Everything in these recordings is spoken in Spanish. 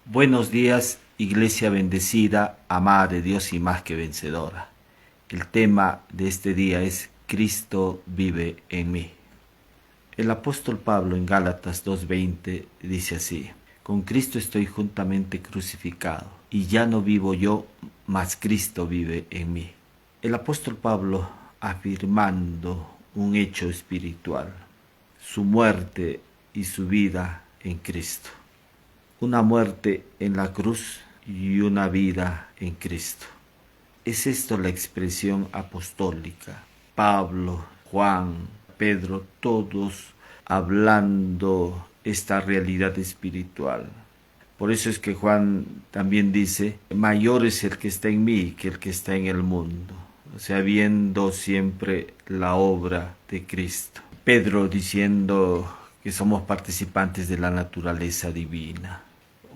Buenos días, iglesia bendecida, amada de Dios y más que vencedora. El tema de este día es Cristo vive en mí. El apóstol Pablo en Gálatas 2:20 dice así: con Cristo estoy juntamente crucificado, y ya no vivo yo, mas Cristo vive en mí. El apóstol Pablo afirmando un hecho espiritual, su muerte y su vida en Cristo. Una muerte en la cruz y una vida en Cristo. ¿Es esto la expresión apostólica? Pablo, Juan, Pedro, todos hablando esta realidad espiritual. Por eso es que Juan también dice, mayor es el que está en mí que el que está en el mundo. O sea, viendo siempre la obra de Cristo. Pedro diciendo que somos participantes de la naturaleza divina.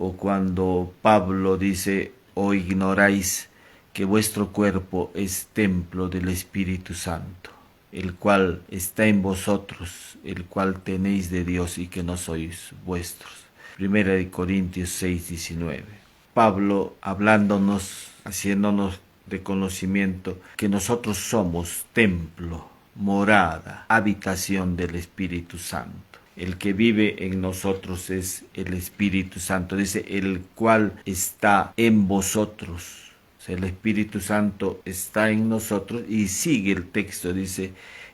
O cuando Pablo dice, o ignoráis que vuestro cuerpo es templo del Espíritu Santo, el cual está en vosotros, el cual tenéis de Dios y que no sois vuestros. Primera de Corintios 6:19. Pablo hablándonos, haciéndonos de conocimiento que nosotros somos templo, morada, habitación del Espíritu Santo. El que vive en nosotros es el Espíritu Santo, dice, el cual está en vosotros. O sea, el Espíritu Santo está en nosotros y sigue el texto, dice,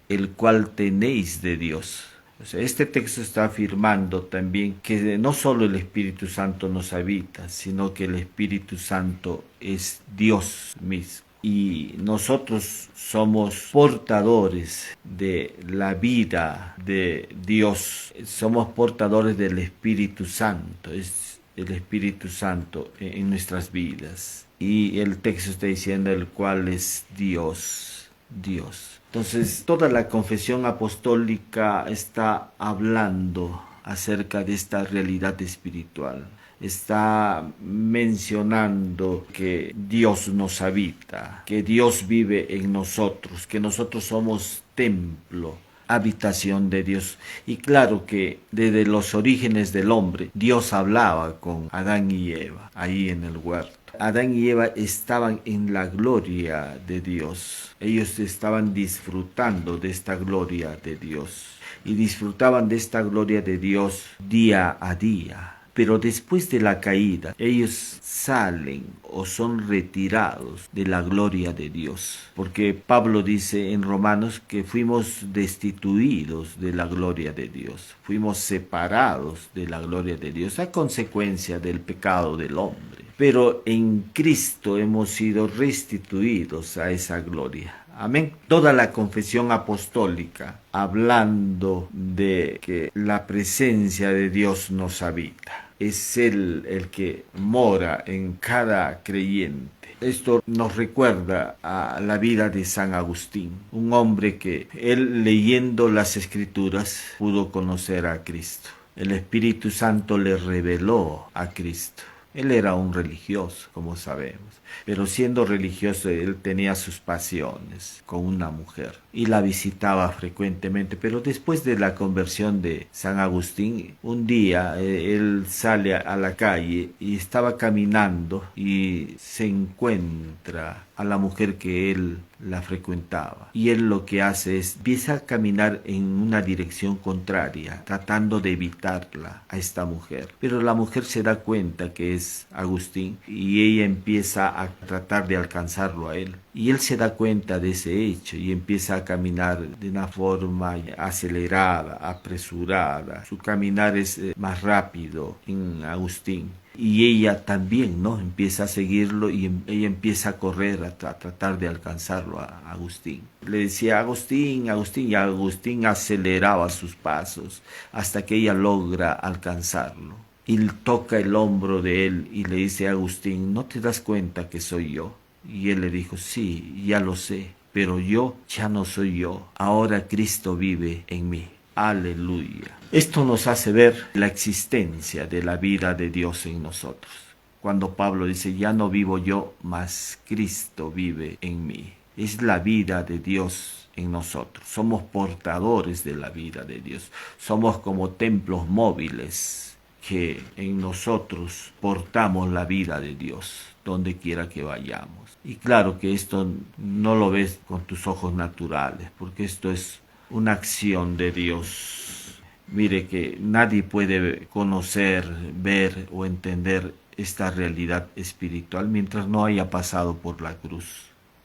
el cual tenéis de Dios. O sea, este texto está afirmando también que no solo el Espíritu Santo nos habita, sino que el Espíritu Santo es Dios mismo. Y nosotros somos portadores de la vida de Dios, somos portadores del Espíritu Santo, es el Espíritu Santo en nuestras vidas. Y el texto está diciendo el cual es Dios, Dios. Entonces, toda la confesión apostólica está hablando acerca de esta realidad espiritual. Está mencionando que Dios nos habita, que Dios vive en nosotros, que nosotros somos templo, habitación de Dios. Y claro que desde los orígenes del hombre, Dios hablaba con Adán y Eva, ahí en el huerto. Adán y Eva estaban en la gloria de Dios. Ellos estaban disfrutando de esta gloria de Dios. Y disfrutaban de esta gloria de Dios día a día. Pero después de la caída, ellos salen o son retirados de la gloria de Dios. Porque Pablo dice en Romanos que fuimos destituidos de la gloria de Dios. Fuimos separados de la gloria de Dios a consecuencia del pecado del hombre. Pero en Cristo hemos sido restituidos a esa gloria. Amén. Toda la confesión apostólica hablando de que la presencia de Dios nos habita. Es Él el que mora en cada creyente. Esto nos recuerda a la vida de San Agustín, un hombre que él leyendo las Escrituras pudo conocer a Cristo. El Espíritu Santo le reveló a Cristo. Él era un religioso, como sabemos, pero siendo religioso él tenía sus pasiones con una mujer y la visitaba frecuentemente. Pero después de la conversión de San Agustín, un día él sale a la calle y estaba caminando y se encuentra a la mujer que él la frecuentaba. Y él lo que hace es, empieza a caminar en una dirección contraria, tratando de evitarla a esta mujer. Pero la mujer se da cuenta que es Agustín y ella empieza a tratar de alcanzarlo a él. Y él se da cuenta de ese hecho y empieza a caminar de una forma acelerada, apresurada. Su caminar es más rápido en Agustín. Y ella también, ¿no? Empieza a seguirlo y ella empieza a correr a tratar de alcanzarlo a Agustín. Le decía Agustín, Agustín, y Agustín aceleraba sus pasos hasta que ella logra alcanzarlo. Y toca el hombro de él y le dice a Agustín, ¿no te das cuenta que soy yo? Y él le dijo, sí, ya lo sé, pero yo ya no soy yo, ahora Cristo vive en mí. Aleluya. Esto nos hace ver la existencia de la vida de Dios en nosotros. Cuando Pablo dice, ya no vivo yo, mas Cristo vive en mí. Es la vida de Dios en nosotros. Somos portadores de la vida de Dios. Somos como templos móviles que en nosotros portamos la vida de Dios, donde quiera que vayamos. Y claro que esto no lo ves con tus ojos naturales, porque esto es una acción de Dios. Mire que nadie puede conocer, ver o entender esta realidad espiritual mientras no haya pasado por la cruz.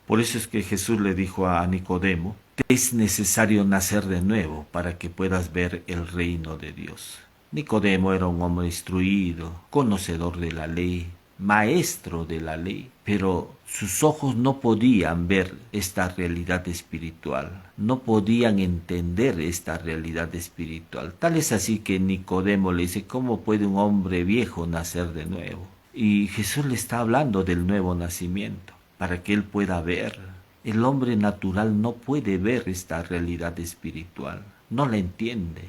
Por eso es que Jesús le dijo a Nicodemo, es necesario nacer de nuevo para que puedas ver el reino de Dios. Nicodemo era un hombre instruido, conocedor de la ley, maestro de la ley, pero sus ojos no podían ver esta realidad espiritual, no podían entender esta realidad espiritual. Tal es así que Nicodemo le dice, ¿cómo puede un hombre viejo nacer de nuevo? Y Jesús le está hablando del nuevo nacimiento, para que él pueda ver. El hombre natural no puede ver esta realidad espiritual, no la entiende.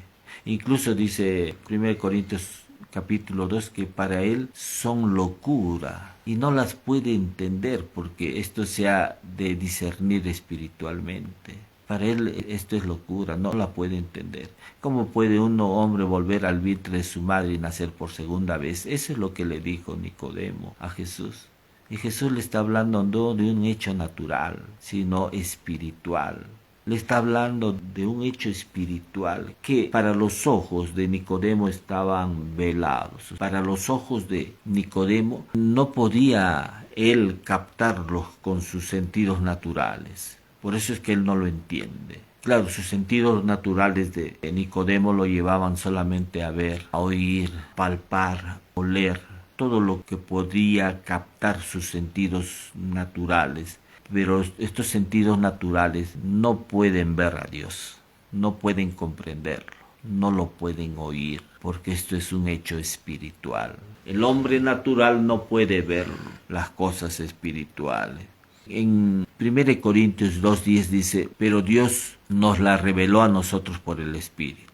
Incluso dice 1 Corintios capítulo 2 que para él son locura y no las puede entender porque esto se ha de discernir espiritualmente. Para él esto es locura, no la puede entender. ¿Cómo puede un hombre volver al vientre de su madre y nacer por segunda vez? Eso es lo que le dijo Nicodemo a Jesús. Y Jesús le está hablando no de un hecho natural, sino espiritual. Le está hablando de un hecho espiritual que para los ojos de Nicodemo estaban velados. Para los ojos de Nicodemo no podía él captarlos con sus sentidos naturales. Por eso es que él no lo entiende. Claro, sus sentidos naturales de Nicodemo lo llevaban solamente a ver, a oír, palpar, oler, todo lo que podía captar sus sentidos naturales. Pero estos sentidos naturales no pueden ver a Dios, no pueden comprenderlo, no lo pueden oír, porque esto es un hecho espiritual. El hombre natural no puede ver las cosas espirituales. En 1 Corintios 2:10 dice, pero Dios nos la reveló a nosotros por el Espíritu.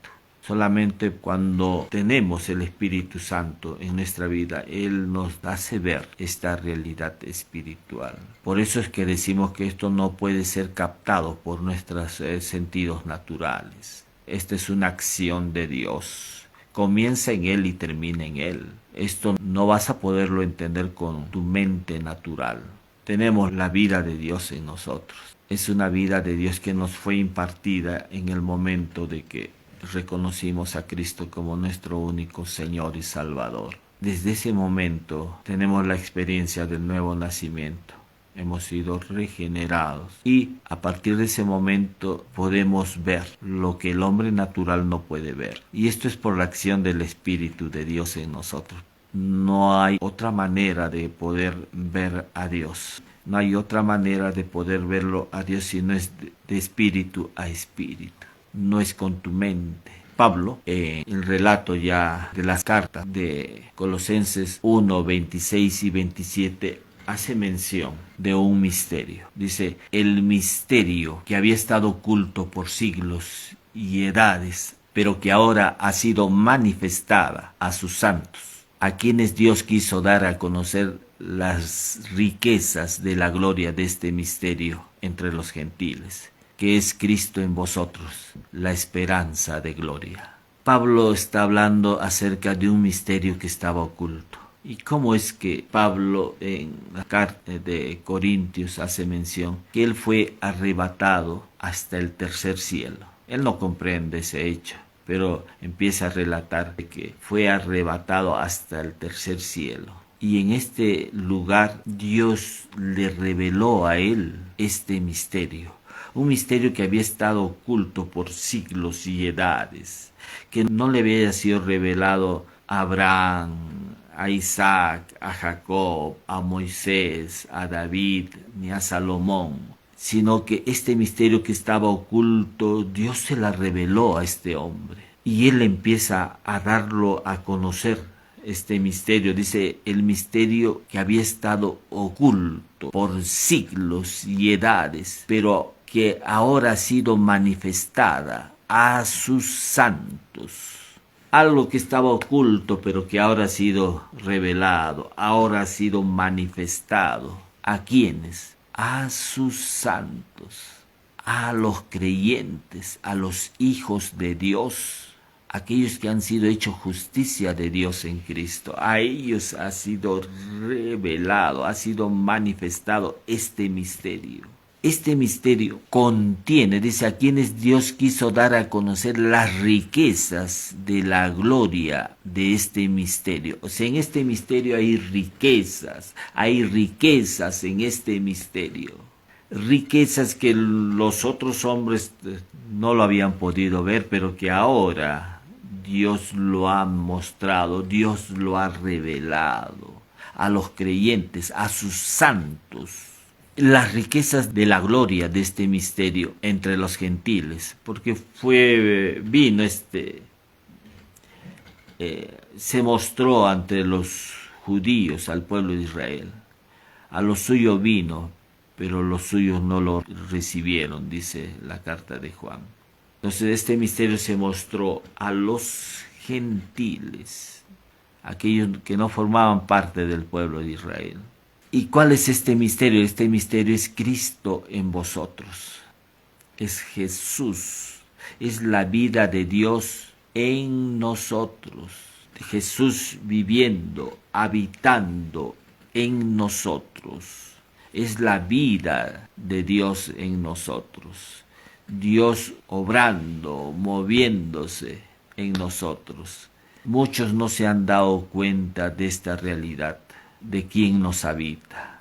Solamente cuando tenemos el Espíritu Santo en nuestra vida, Él nos hace ver esta realidad espiritual. Por eso es que decimos que esto no puede ser captado por nuestros sentidos naturales. Esta es una acción de Dios. Comienza en Él y termina en Él. Esto no vas a poderlo entender con tu mente natural. Tenemos la vida de Dios en nosotros. Es una vida de Dios que nos fue impartida en el momento de que reconocimos a Cristo como nuestro único Señor y Salvador. Desde ese momento tenemos la experiencia del nuevo nacimiento. Hemos sido regenerados y a partir de ese momento podemos ver lo que el hombre natural no puede ver. Y esto es por la acción del Espíritu de Dios en nosotros. No hay otra manera de poder ver a Dios. No hay otra manera de poder verlo a Dios si no es de espíritu a espíritu. No es con tu mente. Pablo, en el relato ya de las cartas de Colosenses 1, 26 y 27, hace mención de un misterio. Dice, el misterio que había estado oculto por siglos y edades, pero que ahora ha sido manifestada a sus santos, a quienes Dios quiso dar a conocer las riquezas de la gloria de este misterio entre los gentiles, que es Cristo en vosotros, la esperanza de gloria. Pablo está hablando acerca de un misterio que estaba oculto. ¿Y cómo es que Pablo en la carta de Corintios hace mención que él fue arrebatado hasta el tercer cielo? Él no comprende ese hecho, pero empieza a relatar que fue arrebatado hasta el tercer cielo. Y en este lugar Dios le reveló a él este misterio. Un misterio que había estado oculto por siglos y edades, que no le había sido revelado a Abraham, a Isaac, a Jacob, a Moisés, a David, ni a Salomón, sino que este misterio que estaba oculto, Dios se la reveló a este hombre. Y él empieza a darlo a conocer, este misterio. Dice, el misterio que había estado oculto por siglos y edades, pero que ahora ha sido manifestada a sus santos. Algo que estaba oculto, pero que ahora ha sido revelado, ahora ha sido manifestado. ¿A quiénes? A sus santos, a los creyentes, a los hijos de Dios. aquellos que han sido hechos justicia de Dios en Cristo. A ellos ha sido revelado, ha sido manifestado este misterio. Este misterio contiene, dice, a quienes Dios quiso dar a conocer las riquezas de la gloria de este misterio. O sea, en este misterio hay riquezas en este misterio. Riquezas que los otros hombres no lo habían podido ver, pero que ahora Dios lo ha mostrado, Dios lo ha revelado a los creyentes, a sus santos. Las riquezas de la gloria de este misterio entre los gentiles, porque se mostró ante los judíos, al pueblo de Israel. A lo suyo vino, pero los suyos no lo recibieron, dice la carta de Juan. Entonces este misterio se mostró a los gentiles, aquellos que no formaban parte del pueblo de Israel. ¿Y cuál es este misterio? Este misterio es Cristo en vosotros. Es Jesús, es la vida de Dios en nosotros. Jesús viviendo, habitando en nosotros. Es la vida de Dios en nosotros. Dios obrando, moviéndose en nosotros. Muchos no se han dado cuenta de esta realidad, de quién nos habita.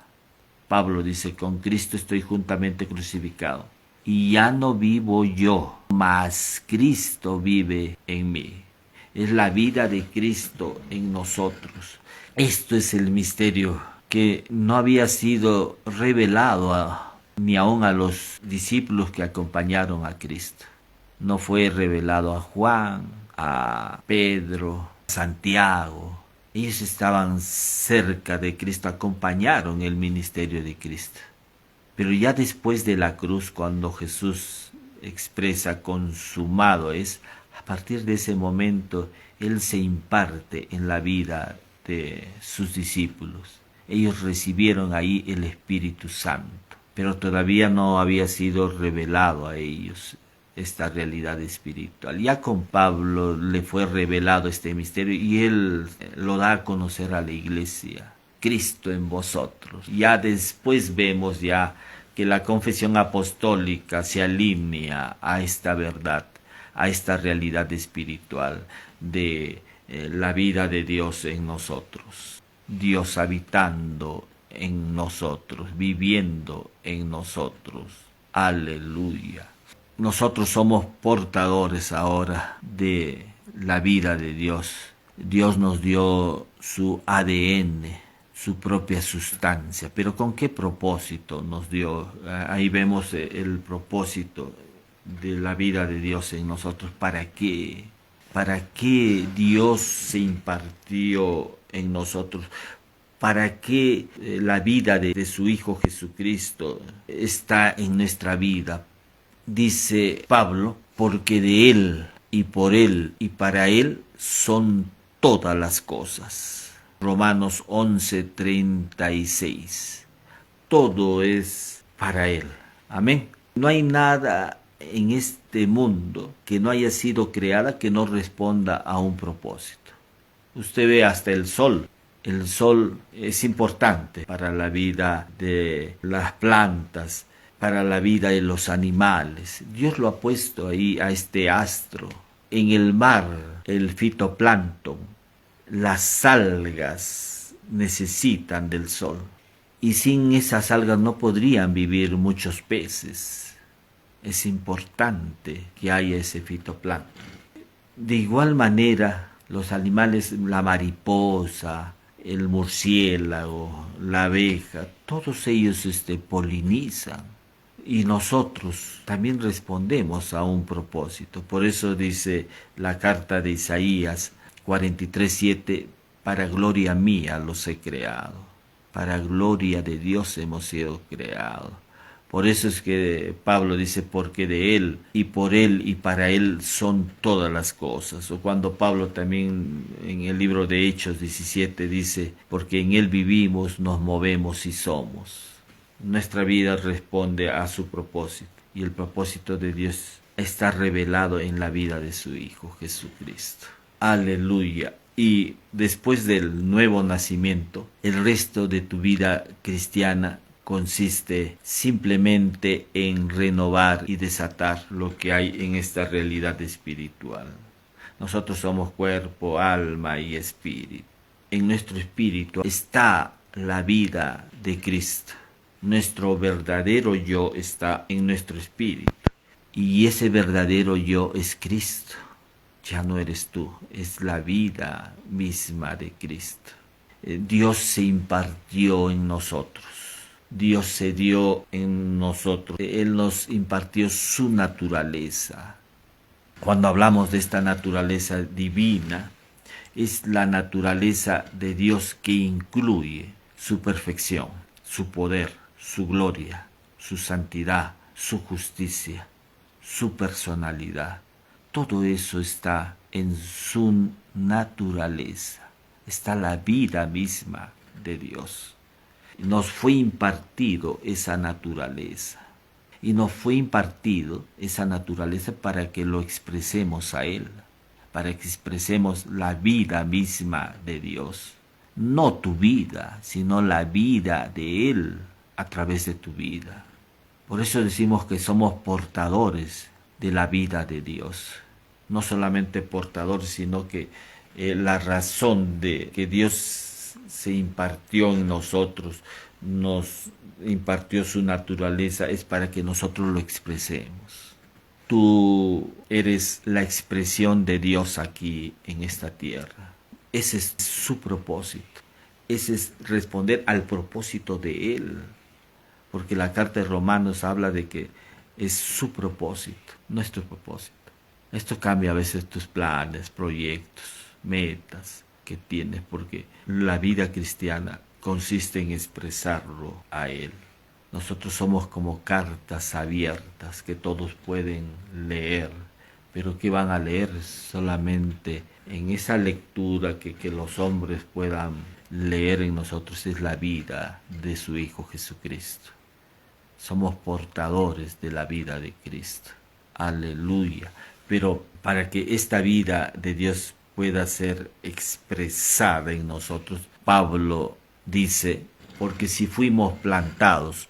Pablo dice, con Cristo estoy juntamente crucificado, y ya no vivo yo, mas Cristo vive en mí. Es la vida de Cristo en nosotros. Esto es el misterio que no había sido revelado ni aun a los discípulos que acompañaron a Cristo. No fue revelado a Juan, a Pedro, a Santiago. Ellos estaban cerca de Cristo, acompañaron el ministerio de Cristo. Pero ya después de la cruz, cuando Jesús expresa consumado es, a partir de ese momento, Él se imparte en la vida de sus discípulos. Ellos recibieron ahí el Espíritu Santo, pero todavía no había sido revelado a ellos esta realidad espiritual. Ya con Pablo le fue revelado este misterio y él lo da a conocer a la iglesia. Cristo en vosotros. Ya después vemos ya que la confesión apostólica se alinea a esta verdad, a esta realidad espiritual de la vida de Dios en nosotros. Dios habitando en nosotros, viviendo en nosotros. Aleluya. Nosotros somos portadores ahora de la vida de Dios. Dios nos dio su ADN, su propia sustancia. Pero ¿con qué propósito nos dio? Ahí vemos el propósito de la vida de Dios en nosotros. ¿Para qué? ¿Para qué Dios se impartió en nosotros? ¿Para qué la vida de su Hijo Jesucristo está en nuestra vida? Dice Pablo, porque de Él y por Él y para Él son todas las cosas. Romanos 11:36. Todo es para Él. Amén. No hay nada en este mundo que no haya sido creada que no responda a un propósito. Usted ve hasta el sol. El sol es importante para la vida de las plantas, para la vida de los animales. Dios lo ha puesto ahí a este astro. En el mar, el fitoplancton, las algas necesitan del sol. Y sin esas algas no podrían vivir muchos peces. Es importante que haya ese fitoplancton. De igual manera, los animales, la mariposa, el murciélago, la abeja, todos ellos polinizan. Y nosotros también respondemos a un propósito. Por eso dice la carta de Isaías 43:7, para gloria mía los he creado. Para gloria de Dios hemos sido creados. Por eso es que Pablo dice, porque de Él y por Él y para Él son todas las cosas. O cuando Pablo también en el libro de Hechos 17 dice, porque en Él vivimos, nos movemos y somos. Nuestra vida responde a su propósito y el propósito de Dios está revelado en la vida de su Hijo Jesucristo. Aleluya. Y después del nuevo nacimiento, el resto de tu vida cristiana consiste simplemente en renovar y desatar lo que hay en esta realidad espiritual. Nosotros somos cuerpo, alma y espíritu. En nuestro espíritu está la vida de Cristo. Nuestro verdadero yo está en nuestro espíritu. Y ese verdadero yo es Cristo. Ya no eres tú, es la vida misma de Cristo. Dios se impartió en nosotros. Dios se dio en nosotros. Él nos impartió su naturaleza. Cuando hablamos de esta naturaleza divina, es la naturaleza de Dios que incluye su perfección, su poder, su gloria, su santidad, su justicia, su personalidad. Todo eso está en su naturaleza. Está la vida misma de Dios. Nos fue impartido esa naturaleza. Y nos fue impartido esa naturaleza para que lo expresemos a Él. Para que expresemos la vida misma de Dios. No tu vida, sino la vida de Él a través de tu vida. Por eso decimos que somos portadores de la vida de Dios. No solamente portadores, sino que la razón de que Dios se impartió en nosotros, nos impartió su naturaleza, es para que nosotros lo expresemos. Tú eres la expresión de Dios aquí en esta tierra. Ese es su propósito. Ese es responder al propósito de Él. Porque la carta de Romanos habla de que es su propósito, nuestro propósito. Esto cambia a veces tus planes, proyectos, metas que tienes, porque la vida cristiana consiste en expresarlo a Él. Nosotros somos como cartas abiertas que todos pueden leer, pero que van a leer solamente en esa lectura que los hombres puedan leer en nosotros, es la vida de su Hijo Jesucristo. Somos portadores de la vida de Cristo. Aleluya. Pero para que esta vida de Dios pueda ser expresada en nosotros, Pablo dice, porque si fuimos plantados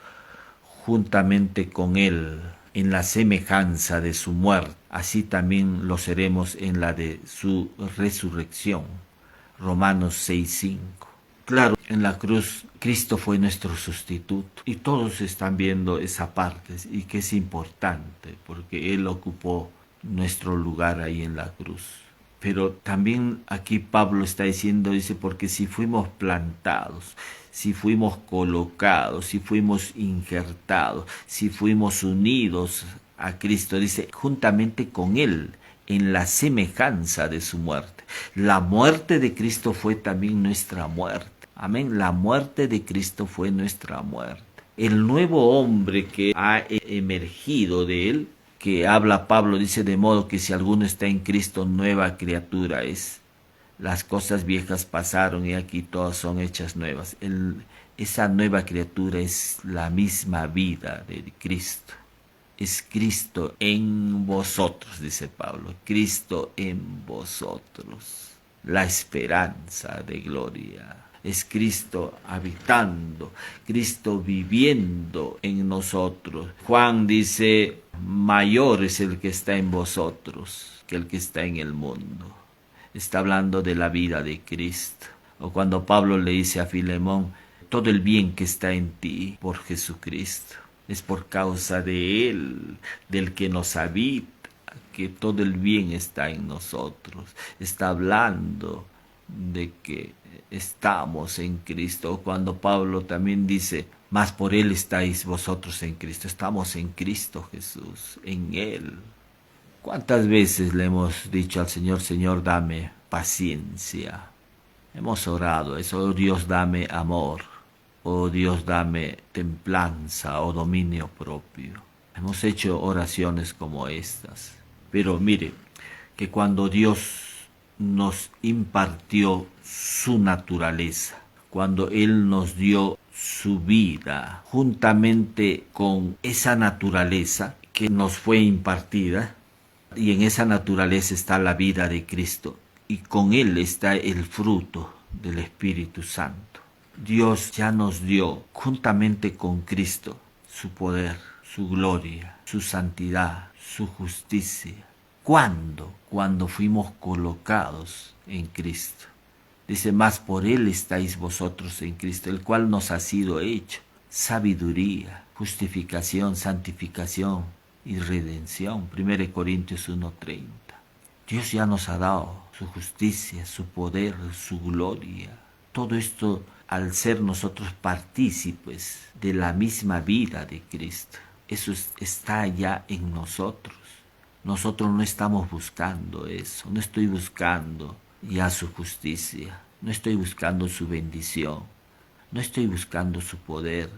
juntamente con Él en la semejanza de su muerte, así también lo seremos en la de su resurrección. Romanos 6:5. Claro, en la cruz Cristo fue nuestro sustituto y todos están viendo esa parte y que es importante porque Él ocupó nuestro lugar ahí en la cruz. Pero también aquí Pablo está diciendo, dice, porque si fuimos plantados, si fuimos colocados, si fuimos injertados, si fuimos unidos a Cristo, dice, juntamente con Él, en la semejanza de su muerte. La muerte de Cristo fue también nuestra muerte. Amén. La muerte de Cristo fue nuestra muerte. El nuevo hombre que ha emergido de Él, que habla Pablo, dice, de modo que si alguno está en Cristo, nueva criatura es. Las cosas viejas pasaron y aquí todas son hechas nuevas. Esa nueva criatura es la misma vida de Cristo. Es Cristo en vosotros, dice Pablo. Cristo en vosotros. La esperanza de gloria. Es Cristo habitando, Cristo viviendo en nosotros. Juan dice, mayor es el que está en vosotros que el que está en el mundo. Está hablando de la vida de Cristo. O cuando Pablo le dice a Filemón, todo el bien que está en ti por Jesucristo. Es por causa de Él, del que nos habita, que todo el bien está en nosotros. Está hablando de que estamos en Cristo. Cuando Pablo también dice, mas por Él estáis vosotros en Cristo. Estamos en Cristo Jesús, en Él. ¿Cuántas veces le hemos dicho al Señor, Señor, dame paciencia? Hemos orado eso, oh Dios, dame amor. Oh Dios, dame templanza o dominio propio. Hemos hecho oraciones como estas. Pero mire, que cuando Dios nos impartió su naturaleza, cuando Él nos dio su vida, juntamente con esa naturaleza que nos fue impartida, Y en esa naturaleza está la vida de Cristo. Y con Él está el fruto del Espíritu Santo. Dios ya nos dio, juntamente con Cristo, su poder, su gloria, su santidad, su justicia. ¿Cuándo? Cuando fuimos colocados en Cristo. Dice, más por Él estáis vosotros en Cristo, el cual nos ha sido hecho sabiduría, justificación, santificación y redención. 1 Corintios 1:30. Dios ya nos ha dado su justicia, su poder, su gloria. Todo esto al ser nosotros partícipes de la misma vida de Cristo. Eso está ya en nosotros. Nosotros no estamos buscando eso, no estoy buscando ya su justicia, no estoy buscando su bendición, no estoy buscando su poder,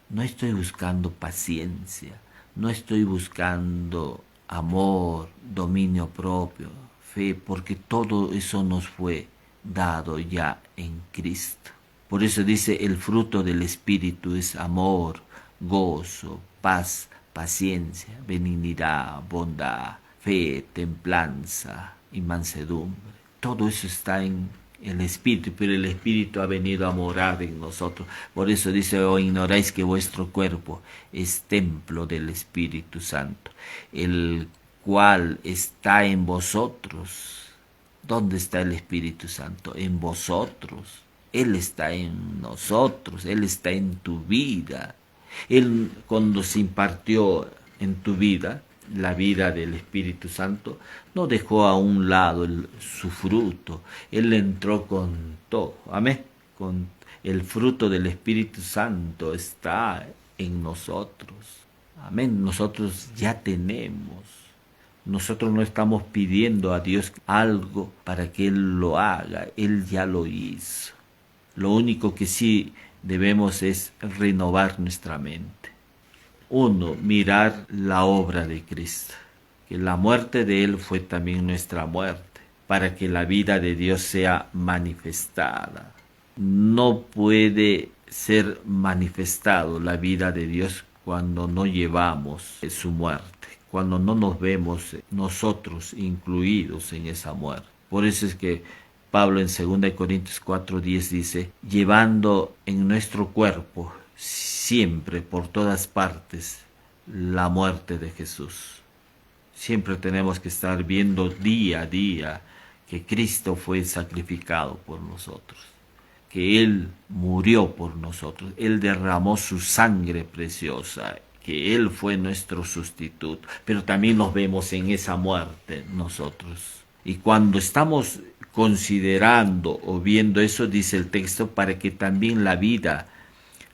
no estoy buscando paciencia, no estoy buscando amor, dominio propio, fe, porque todo eso nos fue dado ya en Cristo. Por eso dice, el fruto del Espíritu es amor, gozo, paz, paciencia, benignidad, bondad, fe, templanza y mansedumbre. Todo eso está en el Espíritu, pero el Espíritu ha venido a morar en nosotros. Por eso dice, ¿o ignoráis que vuestro cuerpo es templo del Espíritu Santo, el cual está en vosotros? ¿Dónde está el Espíritu Santo? En vosotros. Él está en nosotros, Él está en tu vida. Él, cuando se impartió en tu vida, la vida del Espíritu Santo, no dejó a un lado su fruto. Él entró con todo. Amén. Con el fruto del Espíritu Santo está en nosotros. Amén. Nosotros ya tenemos. Nosotros no estamos pidiendo a Dios algo para que Él lo haga. Él ya lo hizo. Lo único que sí debemos es renovar nuestra mente. 1. Mirar la obra de Cristo, que la muerte de Él fue también nuestra muerte, para que la vida de Dios sea manifestada. No puede ser manifestado la vida de Dios cuando no llevamos su muerte, cuando no nos vemos nosotros incluidos en esa muerte. Por eso es que Pablo en 2 Corintios 4:10 dice, llevando en nuestro cuerpo siempre, por todas partes, la muerte de Jesús. Siempre tenemos que estar viendo día a día que Cristo fue sacrificado por nosotros, que Él murió por nosotros, Él derramó su sangre preciosa, que Él fue nuestro sustituto, pero también nos vemos en esa muerte nosotros. Y cuando estamos considerando o viendo eso, dice el texto, para que también la vida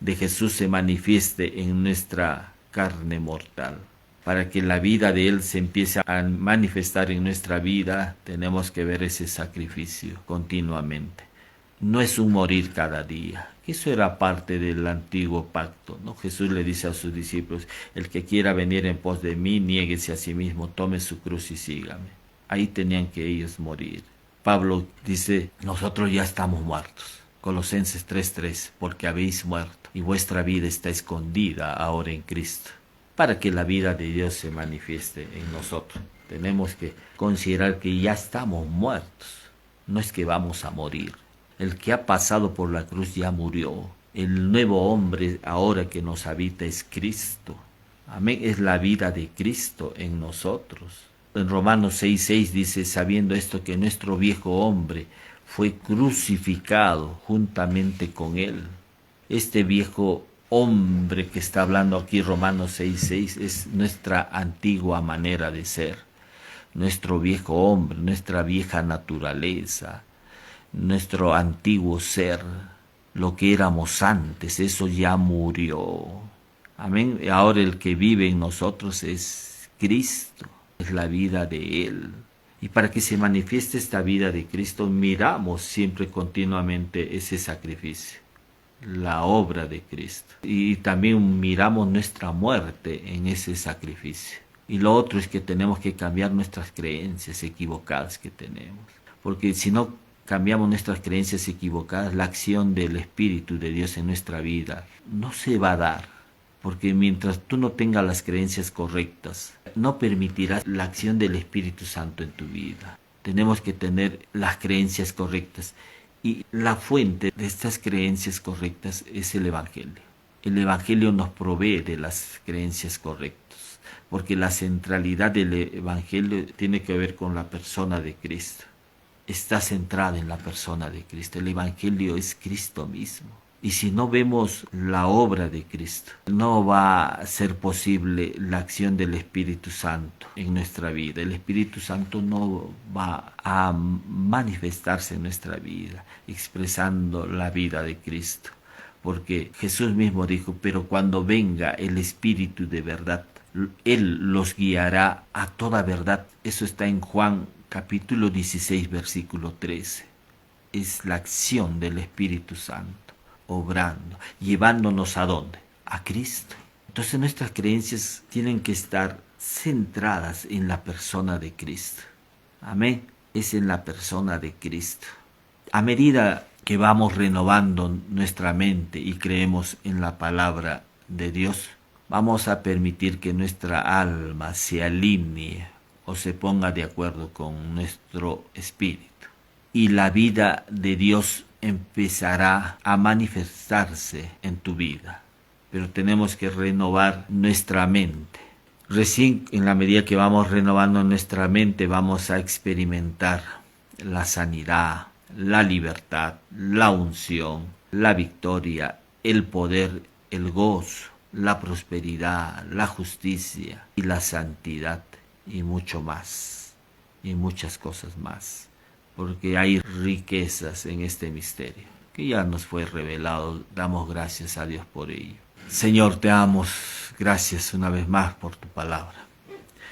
de Jesús se manifieste en nuestra carne mortal. Para que la vida de Él se empiece a manifestar en nuestra vida, tenemos que ver ese sacrificio continuamente. No es un morir cada día, que eso era parte del antiguo pacto, ¿no? Jesús le dice a sus discípulos, el que quiera venir en pos de mí, niéguese a sí mismo, tome su cruz y sígame. Ahí tenían que ellos morir. Pablo dice, nosotros ya estamos muertos. Colosenses 3:3, porque habéis muerto y vuestra vida está escondida ahora en Cristo, para que la vida de Dios se manifieste en nosotros. Tenemos que considerar que ya estamos muertos, no es que vamos a morir. El que ha pasado por la cruz ya murió. El nuevo hombre ahora que nos habita es Cristo. Amén, es la vida de Cristo en nosotros. En Romanos 6:6 dice, sabiendo esto que nuestro viejo hombre fue crucificado juntamente con Él. Este viejo hombre que está hablando aquí, Romanos 6:6, es nuestra antigua manera de ser, nuestro viejo hombre, nuestra vieja naturaleza, nuestro antiguo ser, lo que éramos antes, eso ya murió. Amén. Y ahora el que vive en nosotros es Cristo, es la vida de Él. Y para que se manifieste esta vida de Cristo, miramos siempre continuamente ese sacrificio, la obra de Cristo. Y también miramos nuestra muerte en ese sacrificio. Y lo otro es que tenemos que cambiar nuestras creencias equivocadas que tenemos. Porque si no cambiamos nuestras creencias equivocadas, la acción del Espíritu de Dios en nuestra vida no se va a dar. porque mientras tú no tengas las creencias correctas, no permitirás la acción del Espíritu Santo en tu vida. Tenemos que tener las creencias correctas y la fuente de estas creencias correctas es el Evangelio. El Evangelio nos provee de las creencias correctas, porque la centralidad del Evangelio tiene que ver con la persona de Cristo. Está centrada en la persona de Cristo. El Evangelio es Cristo mismo. Y si no vemos la obra de Cristo, no va a ser posible la acción del Espíritu Santo en nuestra vida. El Espíritu Santo no va a manifestarse en nuestra vida, expresando la vida de Cristo. Porque Jesús mismo dijo, pero cuando venga el Espíritu de verdad, Él los guiará a toda verdad. Eso está en Juan capítulo 16, versículo 13. Es la acción del Espíritu Santo obrando, llevándonos ¿a dónde? A Cristo. Entonces nuestras creencias tienen que estar centradas en la persona de Cristo. Amén. Es en la persona de Cristo. A medida que vamos renovando nuestra mente y creemos en la palabra de Dios, vamos a permitir que nuestra alma se alinee o se ponga de acuerdo con nuestro espíritu. Y la vida de Dios empezará a manifestarse en tu vida. Pero tenemos que renovar nuestra mente. Recién en la medida que vamos renovando nuestra mente vamos a experimentar la sanidad, la libertad, la unción, la victoria, el poder, el gozo, la prosperidad, la justicia y la santidad y mucho más y muchas cosas más. Porque hay riquezas en este misterio que ya nos fue revelado. Damos gracias a Dios por ello. Señor, te damos gracias una vez más por tu palabra.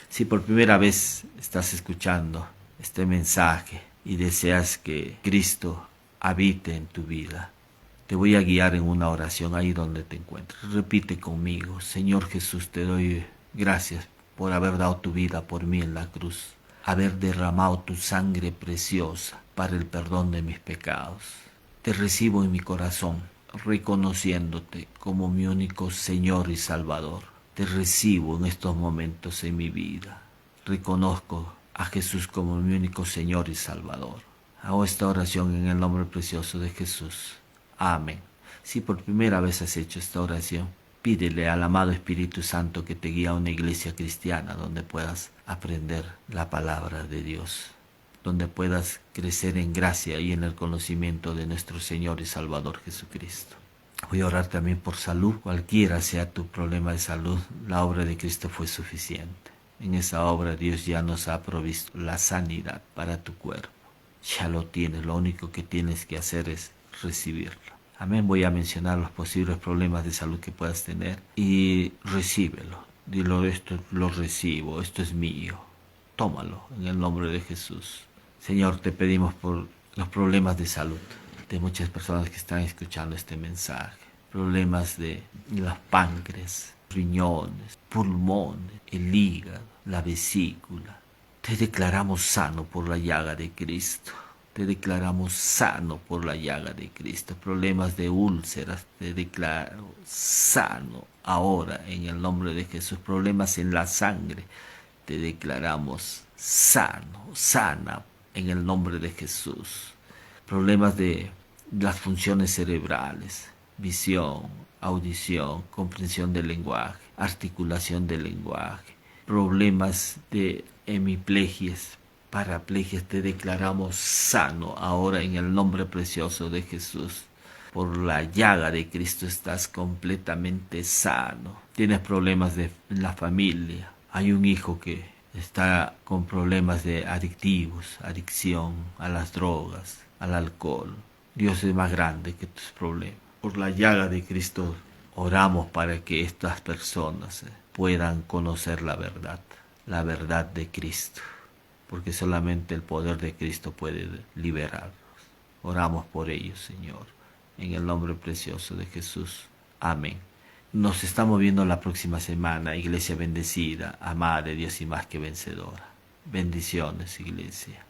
Si por primera vez estás escuchando este mensaje y deseas que Cristo habite en tu vida, te voy a guiar en una oración ahí donde te encuentres. Repite conmigo: Señor Jesús, te doy gracias por haber dado tu vida por mí en la cruz, haber derramado tu sangre preciosa para el perdón de mis pecados. Te recibo en mi corazón, reconociéndote como mi único Señor y Salvador. Te recibo en estos momentos en mi vida. Reconozco a Jesús como mi único Señor y Salvador. Hago esta oración en el nombre precioso de Jesús. Amén. Si por primera vez has hecho esta oración, pídele al amado Espíritu Santo que te guíe a una iglesia cristiana donde puedas aprender la palabra de Dios, donde puedas crecer en gracia y en el conocimiento de nuestro Señor y Salvador Jesucristo. Voy a orar también por salud. Cualquiera sea tu problema de salud, la obra de Cristo fue suficiente. En esa obra Dios ya nos ha provisto la sanidad para tu cuerpo. Ya lo tienes, lo único que tienes que hacer es recibirlo. Amén. Voy a mencionar los posibles problemas de salud que puedas tener y recíbelo. Dilo: esto lo recibo, esto es mío. Tómalo en el nombre de Jesús. Señor, te pedimos por los problemas de salud de muchas personas que están escuchando este mensaje. Problemas de las páncreas, riñones, pulmones, el hígado, la vesícula. Te declaramos sano por la llaga de Cristo. Te declaramos sano por la llaga de Cristo. Problemas de úlceras, te declaro sano ahora en el nombre de Jesús. Problemas en la sangre, te declaramos sano, sana en el nombre de Jesús. Problemas de las funciones cerebrales, visión, audición, comprensión del lenguaje, articulación del lenguaje. Problemas de hemiplegias, paraplegias, te declaramos sano ahora en el nombre precioso de Jesús. Por la llaga de Cristo estás completamente sano. Tienes problemas de la familia. Hay un hijo que está con problemas de adictivos, adicción a las drogas, al alcohol. Dios es más grande que tus problemas. Por la llaga de Cristo oramos para que estas personas puedan conocer la verdad de Cristo, porque solamente el poder de Cristo puede liberarlos. Oramos por ellos, Señor, en el nombre precioso de Jesús. Amén. Nos estamos viendo la próxima semana, iglesia bendecida, amada de Dios y más que vencedora. Bendiciones, iglesia.